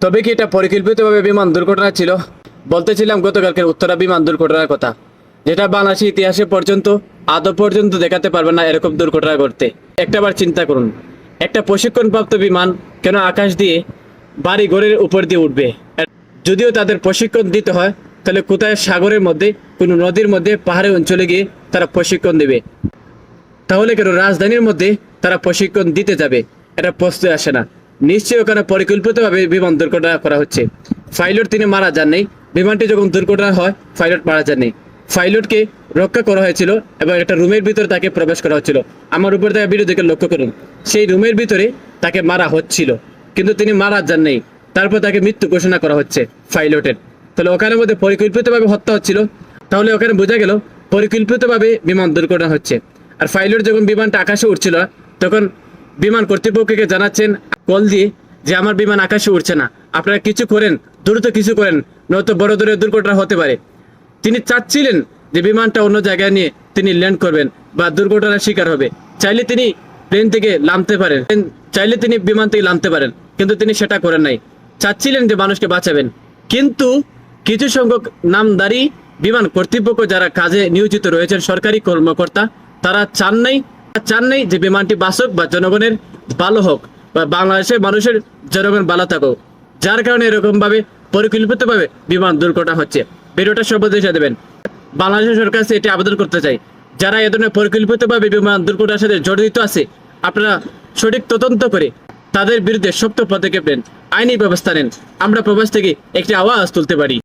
তবে কি এটা পরিকল্পিতভাবে বিমান দুর্ঘটনা ছিল? বলতেছিলাম গতকালকের উত্তরা বিমান দুর্ঘটনার কথা, যেটা বাংলাদেশের ইতিহাসে পর্যন্ত আদৌ পর্যন্ত দেখাতে পারবে না এরকম দুর্ঘটনা ঘটতে। একটাবার চিন্তা করুন, একটা প্রশিক্ষণপ্রাপ্ত বিমান কেন আকাশ দিয়ে বাড়ি ঘরের উপর দিয়ে উঠবে? যদিও তাদের প্রশিক্ষণ দিতে হয়, তাহলে কোথায় সাগরের মধ্যে, কোনো নদীর মধ্যে, পাহাড়ি অঞ্চলে গিয়ে তারা প্রশিক্ষণ দেবে? তাহলে কেন রাজধানীর মধ্যে তারা প্রশিক্ষণ দিতে যাবে? এটা প্রশ্নই আসে না। নিশ্চয়ই ওখানে পরিকল্পিতভাবে বিমান দুর্ঘটনা করা হচ্ছে। পাইলট তিনি মারা যাননি। বিমানটি যখন দুর্ঘটনা হয়, পাইলট মারা যাননি। পাইলটকে রক্ষা করা হয়েছিল এবং একটা রুমের ভিতরে তাকে প্রবেশ করা হচ্ছিল। আমার উপর থেকে ভিডিও দেখে লক্ষ্য করুন, সেই রুমের ভিতরে তাকে মারা হচ্ছিল, কিন্তু তিনি মারা যাননি। তারপর তাকে মৃত্যু ঘোষণা করা হচ্ছে পাইলটের। তাহলে ওখানের মধ্যে পরিকল্পিতভাবে হত্যা হচ্ছিল। তাহলে ওখানে বোঝা গেল পরিকল্পিতভাবে বিমান দুর্ঘটনা হচ্ছে। আর পাইলট যখন বিমানটা আকাশে উঠছিল, তখন বিমান কর্তৃপক্ষকে জানাচ্ছেন কল দিয়ে যে আমার বিমান আকাশে উঠছে না, আপনারা কিছু করেন, দ্রুত কিছু করেন, নয়তো বড় ধরনের দুর্ঘটনা হতে পারে। তিনি চাচ্ছিলেন যে বিমানটা অন্য জায়গায় নিয়ে তিনি ল্যান্ড করবেন বা দুর্ঘটনার শিকার হবে। চাইলে তিনি প্লেন থেকে নামতে পারেন, চাইলে তিনি বিমান থেকে নামতে পারেন, কিন্তু তিনি সেটা করেন নাই। চাচ্ছিলেন যে মানুষকে বাঁচাবেন, কিন্তু কিছু সংখ্যক নামদারি বিমান কর্তৃপক্ষ যারা কাজে নিয়োজিত রয়েছেন, সরকারি কর্মকর্তা, তারা চান নাই যে বিমানটি বাঁচুক বা জনগণের ভালো হোক বা বাংলাদেশের মানুষের জনগণ ভালো থাকুক। যার কারণে এরকম ভাবে পরিকল্পিতভাবে বিমান দুর্ঘটনা হচ্ছে। ভিডিওটা সর্বদেশে দেবেন। বাংলাদেশের সরকার কাছে এটি আবেদন করতে চাই, যারা এ ধরনের পরিকল্পিতভাবে বিমান দুর্ঘটনার সাথে জড়িত আছে, আপনারা সঠিক তদন্ত করে তাদের বিরুদ্ধে শক্ত পদক্ষেপ নেন, আইনি ব্যবস্থা নেন। আমরা প্রবাস থেকে একটি আওয়াজ তুলতে পারি।